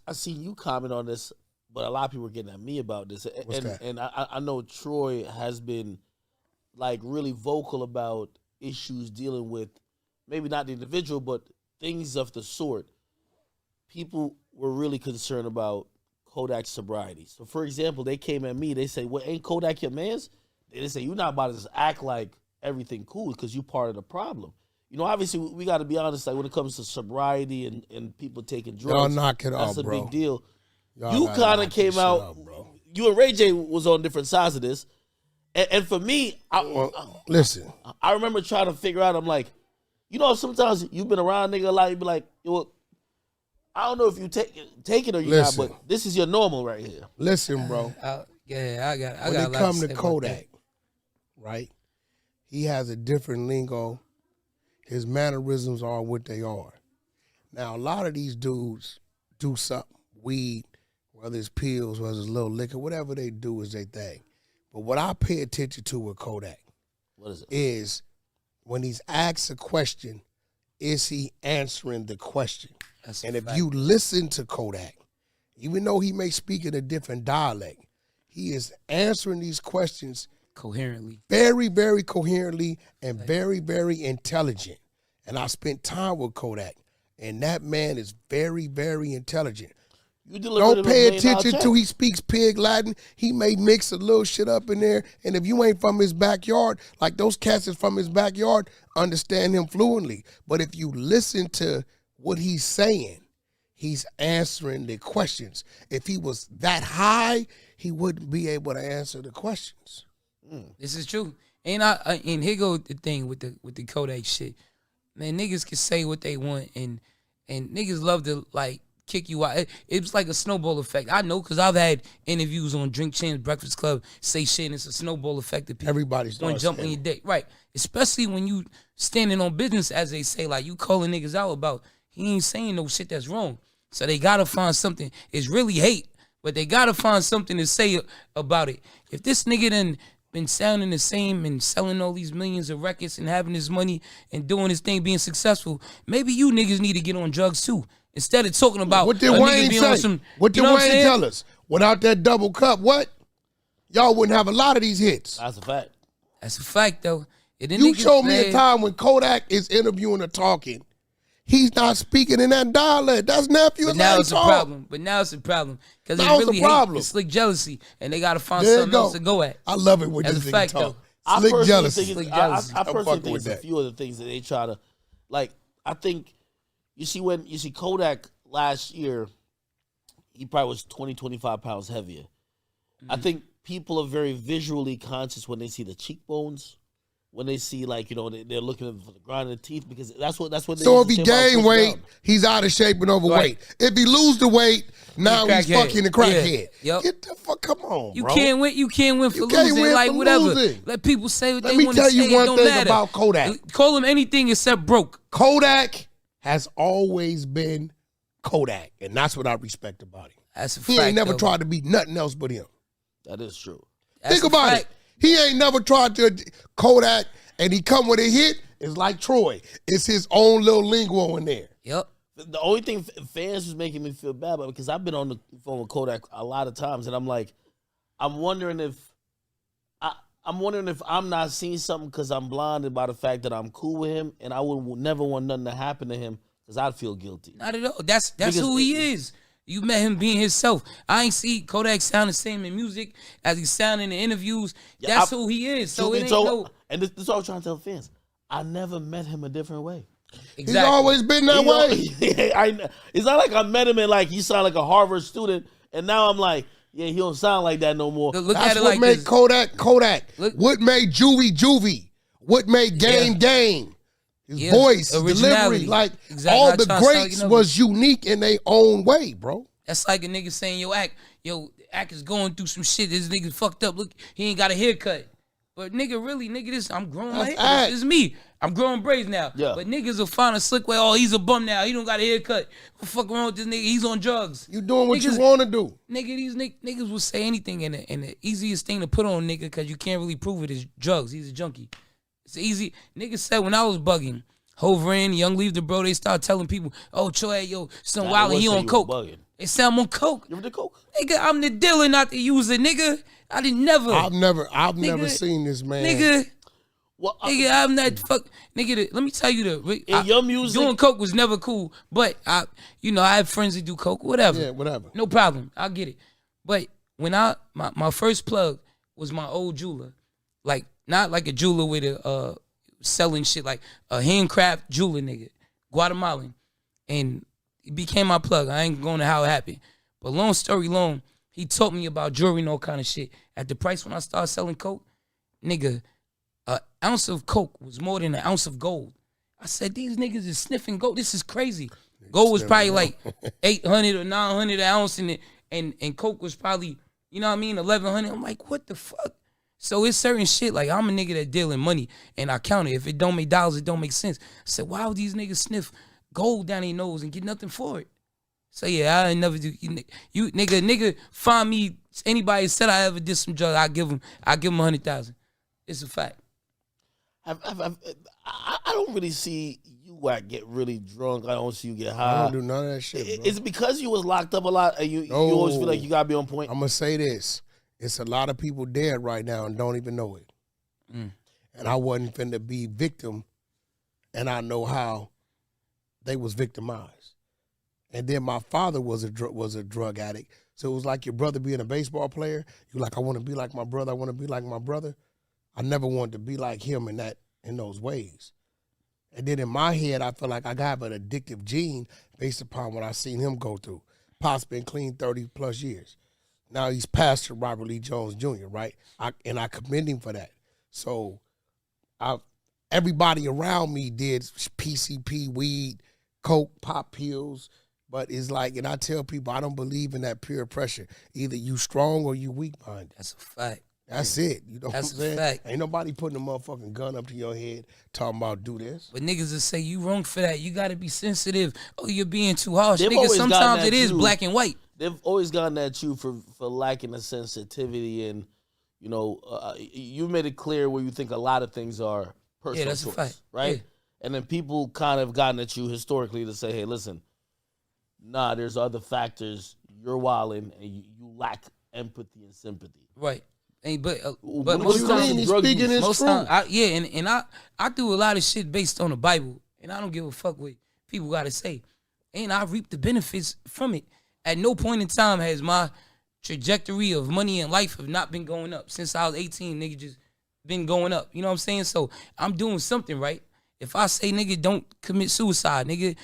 I seen you comment on this, but a lot of people were getting at me about this. And I know Troy has been like really vocal about issues dealing with maybe not the individual, but things of the sort. People were really concerned about Kodak's sobriety. So, for example, they came at me. They say, well, ain't Kodak your mans? They say, you're not about to just act like everything cool because you part of the problem. You know, obviously, we got to be honest, like when it comes to sobriety and people taking drugs, y'all knock it that's off, a big deal. Y'all you kind of came out, you and Ray J was on different sides of this. And for me, listen. I remember trying to figure out, I'm like, you know, sometimes you've been around nigga a lot, you be like, yo, I don't know if you take it or you not, but this is your normal right here. Listen, bro. I got when it comes to Kodak, right? He has a different lingo. His mannerisms are what they are. Now, a lot of these dudes do something, weed, whether it's pills, whether it's little liquor, whatever they do is their thing. But what I pay attention to with Kodak is when he's asked a question, is he answering the question? And if you listen to Kodak, even though he may speak in a different dialect, he is answering these questions coherently, very, very coherently, and very, very intelligent. And I spent time with Kodak, and that man is very, very intelligent. Don't pay attention to he speaks pig Latin. He may mix a little shit up in there, and if you ain't from his backyard, like those cats is from his backyard, understand him fluently. But if you listen to what he's saying, he's answering the questions. If he was that high, he wouldn't be able to answer the questions. This is true. And here go the thing with the Kodak shit. Man, niggas can say what they want and niggas love to like kick you out. It's like a snowball effect. I know because I've had interviews on Drink Champs Breakfast Club say shit and it's a snowball effect that people everybody's want to jump on your dick. Right. Especially when you standing on business, as they say, like you calling niggas out about he ain't saying no shit that's wrong. So they gotta find something. It's really hate, but they gotta find something to say about it. If this nigga done been sounding the same and selling all these millions of records and having his money and doing his thing, being successful, maybe you niggas need to get on drugs too. Instead of talking about what did Wayne say? What did Wayne tell us? Without that double cup, what? Y'all wouldn't have a lot of these hits. That's a fact. That's a fact, though. You show me a time when Kodak is interviewing or talking. He's not speaking in that dialect. That's nephew. But now it's a problem. But now it's a problem. Because it's really hate. It's slick jealousy. And they got to find something else to go at. I love it when this nigga talk. Slick jealousy. I personally think it's a few of the things that they try to, like, I think, you see Kodak last year, he probably was 20, 25 pounds heavier. Mm-hmm. I think people are very visually conscious when they see the cheekbones. When they see, like, you know, they're looking for the grind of the teeth because that's what they. So if he gain weight, he's out of shape and overweight. Right. If he lose the weight, now he's fucking a crackhead. Yeah. Yep. Get the fuck, come on, you bro. You can't win for losing. Like whatever. Losing. Let people say what they want to say. Let me tell you one thing matter. about Kodak. Call him anything except broke. Kodak has always been Kodak, and that's what I respect about him. That's a fact. He ain't never tried to be nothing else but him. That is true. Think about it. He ain't never tried to Kodak, and he come with a hit. It's like Troy. It's his own little lingo in there. Yep. The only thing fans was making me feel bad about, because I've been on the phone with Kodak a lot of times, and I'm like, I'm wondering if I'm not seeing something because I'm blinded by the fact that I'm cool with him, and I would never want nothing to happen to him because I'd feel guilty. Not at all. That's who he is. You met him being himself. I ain't see Kodak sound the same in music as he sound in the interviews. That's who he is. So it ain't no. And this is what I was trying to tell fans. I never met him a different way. Exactly. He's always been that way. It's not like I met him and like he sounded like a Harvard student, and now I'm like, yeah, he don't sound like that no more. Look That's at it what like made this. Kodak. What made Juvie. What made Game. His voice, delivery, like all the greats was unique in their own way, bro. That's like a nigga saying, Ack is going through some shit. This nigga fucked up. Look, he ain't got a haircut. But nigga, I'm growing my hair. This is me. I'm growing braids now. Yeah. But niggas will find a slick way. Oh, he's a bum now. He don't got a haircut. What the fuck wrong with this nigga? He's on drugs. You doing what you want to do. Nigga, these niggas will say anything, and the easiest thing to put on a nigga, because you can't really prove it, is drugs. He's a junkie. It's easy. Niggas said when I was bugging, Hov ran, Young Leave the bro. They start telling people, "Oh, Troy, yo, son Wilder, he on coke." They say I'm on coke. You ever did coke? Nigga, I'm the dealer, not the user, nigga. I've never seen this man. Nigga. Well, nigga, I'm not fuck. Nigga, let me tell you your music, doing coke was never cool. But I have friends that do coke, whatever. Yeah, whatever. No problem. I'll get it. But when my first plug was my old jeweler, like not like a jeweler with a selling shit, like a handcraft jeweler nigga, Guatemalan, and he became my plug. I ain't going to how it happened, but long story long, he taught me about jewelry and all kind of shit. At the price when I started selling coke, nigga, an ounce of coke was more than an ounce of gold. I said, these niggas is sniffing gold. This is crazy. Gold was probably like 800 or 900 an ounce, and coke was probably, you know what I mean, 1100. I'm like, what the fuck? So it's certain shit, like I'm a nigga that deal in money, and I count it. If it don't make dollars, it don't make sense. I said, why would these niggas sniff gold down their nose and get nothing for it? So yeah, I never do. You nigga, find me anybody said I ever did some drugs, I give them 100,000. It's a fact. I don't really see you get really drunk. I don't see you get high. I don't do none of that shit, bro. It's because you was locked up a lot, and you always feel like you gotta be on point. I'm gonna say this: it's a lot of people dead right now and don't even know it. And I wasn't finna be victim, and I know how they was victimized. And then my father was a drug addict, so it was like your brother being a baseball player. You're like, I want to be like my brother. I want to be like my brother. I never wanted to be like him in those ways. And then in my head, I feel like I got an addictive gene based upon what I seen him go through. Pop's been clean 30 plus years. Now he's Pastor Robert Lee Jones Jr., right? I commend him for that. So everybody around me did PCP, weed, coke, pop pills. But it's like, and I tell people, I don't believe in that peer pressure. Either you strong or you weak-minded. That's a fact. That's it. You know That's what I'm saying? Fact. Ain't nobody putting a motherfucking gun up to your head talking about do this. But niggas will say you wrong for that. You got to be sensitive. Oh, you're being too harsh. They've Nigga, sometimes it is black and white. They've always gotten at you for lacking a sensitivity, and you made it clear where you think a lot of things are personal that's choice, a fact. right? Yeah. And then people kind of gotten at you historically to say, hey, listen, nah, there's other factors. You're wilding, and you lack empathy and sympathy. Right. But What most you times, mean? Drug use. most times, I do a lot of shit based on the Bible, and I don't give a fuck what people got to say, and I reap the benefits from it. At no point in time has my trajectory of money and life have not been going up. Since I was 18, nigga, just been going up. You know what I'm saying? So I'm doing something right. If I say, nigga, don't commit suicide, nigga,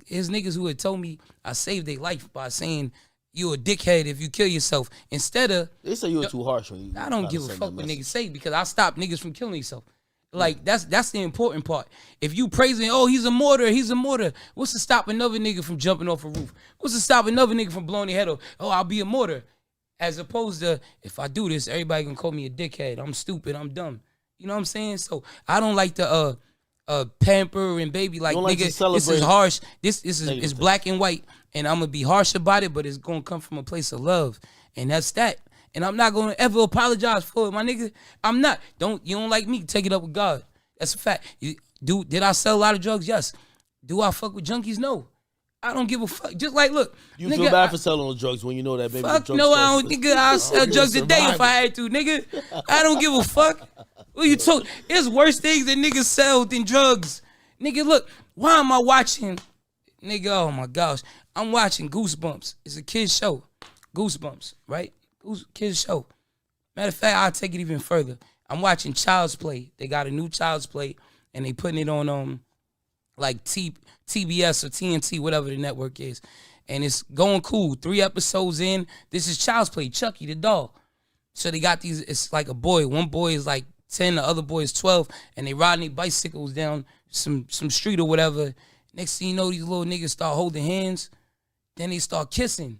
his niggas who had told me I saved their life by saying you a dickhead if you kill yourself. Instead of... They say you were too harsh. When you I don't give a fuck what niggas say because I stop niggas from killing themselves. Like, that's the important part. If you praising, oh, he's a martyr. What's to stop another nigga from jumping off a roof? What's to stop another nigga from blowing their head off? Oh, I'll be a martyr. As opposed to, if I do this, everybody gonna call me a dickhead. I'm stupid. I'm dumb. You know what I'm saying? So I don't like to pamper and baby like nigga. This is harsh. This is black and white, and I'm gonna be harsh about it, but it's gonna come from a place of love, and that's that. And I'm not gonna ever apologize for it, my nigga. I'm not. You don't like me? Take it up with God. That's a fact. Did I sell a lot of drugs? Yes. Do I fuck with junkies? No. I don't give a fuck. Just like, look. You feel bad for selling those drugs when you know that baby. Fuck no, I don't, nigga. I'll sell drugs today if I had to, nigga. I don't give a fuck. What you talking? There's worse things that niggas sell than drugs. Nigga, look. Why am I watching? Nigga, oh my gosh. I'm watching Goosebumps. It's a kid's show. Goosebumps, right? Kids show. Matter of fact, I'll take it even further. I'm watching Child's Play. They got a new Child's Play, and they putting it on like TBS or TNT, whatever the network is, and it's going cool. 3 episodes in. This is Child's Play. Chucky the doll. So they got these. It's like a boy. One boy is like 10, the other boy is 12, and they riding their bicycles down some street or whatever. Next thing you know, these little niggas start holding hands. Then they start kissing.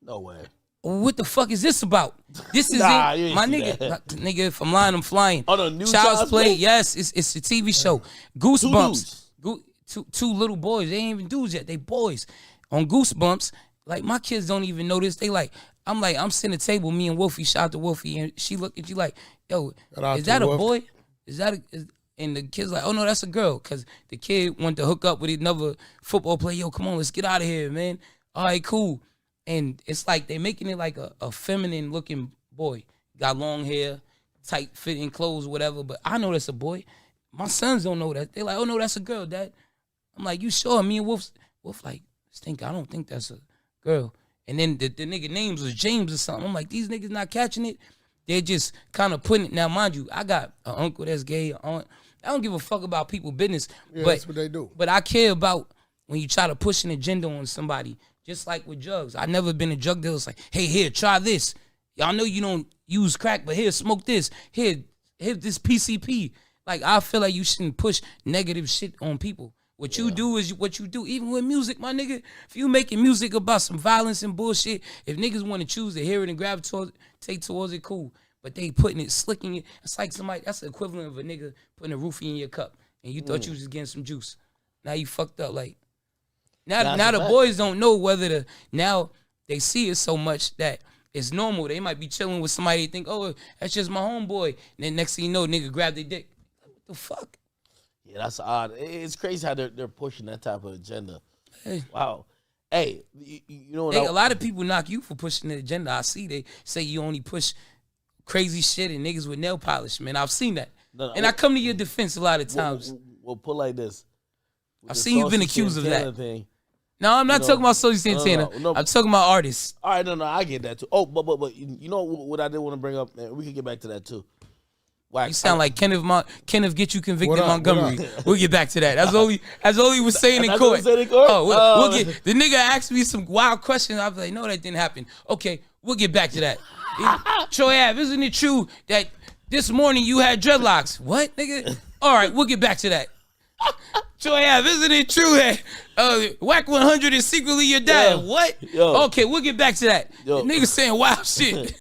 No way. What the fuck is this about? This is it, my nigga. Nigga, if I'm lying, I'm flying. Oh, the new Child's Play. Yes, it's a TV show. Goosebumps. Two little boys. They ain't even dudes yet. They boys. On Goosebumps, like my kids don't even know this. They like, I'm sitting at the table. Me and Wolfie, shout out to Wolfie, and she look at you like, yo, is that a boy? Is that And the kid's like, oh no, that's a girl. Cause the kid wanted to hook up with another football player. Yo, come on, let's get out of here, man. All right, cool. And it's like they making it like a feminine looking boy. Got long hair, tight fitting clothes, whatever. But I know that's a boy. My sons don't know that. They're like, oh no, that's a girl, Dad. I'm like, you sure? Me and Wolf like, stink, I don't think that's a girl. And then the nigga names was James or something. I'm like, these niggas not catching it. They're just kind of putting it. Now, mind you, I got an uncle that's gay, an aunt. I don't give a fuck about people's business. Yeah, but, that's what they do. But I care about when you try to push an agenda on somebody, just like with drugs. I never been a drug dealer. It's like, hey, here, try this. Y'all know you don't use crack, but here, smoke this. Here this PCP. Like, I feel like you shouldn't push negative shit on people. What you do is what you do. Even with music, my nigga, if you making music about some violence and bullshit, if niggas want to choose to hear it and gravitate towards it, cool. But they putting it, slicking it. It's like somebody, that's the equivalent of a nigga putting a roofie in your cup. And you thought you was just getting some juice. Now you fucked up. Like, now the boys don't know whether now they see it so much that it's normal. They might be chilling with somebody, they think, oh, that's just my homeboy. And then next thing you know, nigga grab their dick. What the fuck? Yeah, that's odd. It's crazy how they're pushing that type of agenda. Hey. Wow. Hey, you know what? A lot of people knock you for pushing the agenda. I see they say you only push crazy shit and niggas with nail polish, man. I've seen that. And I come to your defense a lot of times. We'll put like this. I've seen you've been accused of that. Thing, no, I'm not talking about Soji Santana. No. I'm talking about artists. All right, no, I get that too. Oh, but you know what I did want to bring up, man? We can get back to that too. Wack, you sound like Kenneth get you convicted Montgomery. We'll get back to that. That's all he was saying in court. We'll get the nigga asked me some wild questions. I was like, no, that didn't happen. Okay, we'll get back to that. Troy Ave, isn't it true that this morning you had dreadlocks? What, nigga? All right, we'll get back to that. Troy Ave, isn't it true that Wack100 is secretly your dad? What? Okay, we'll get back to that. Nigga saying wild shit.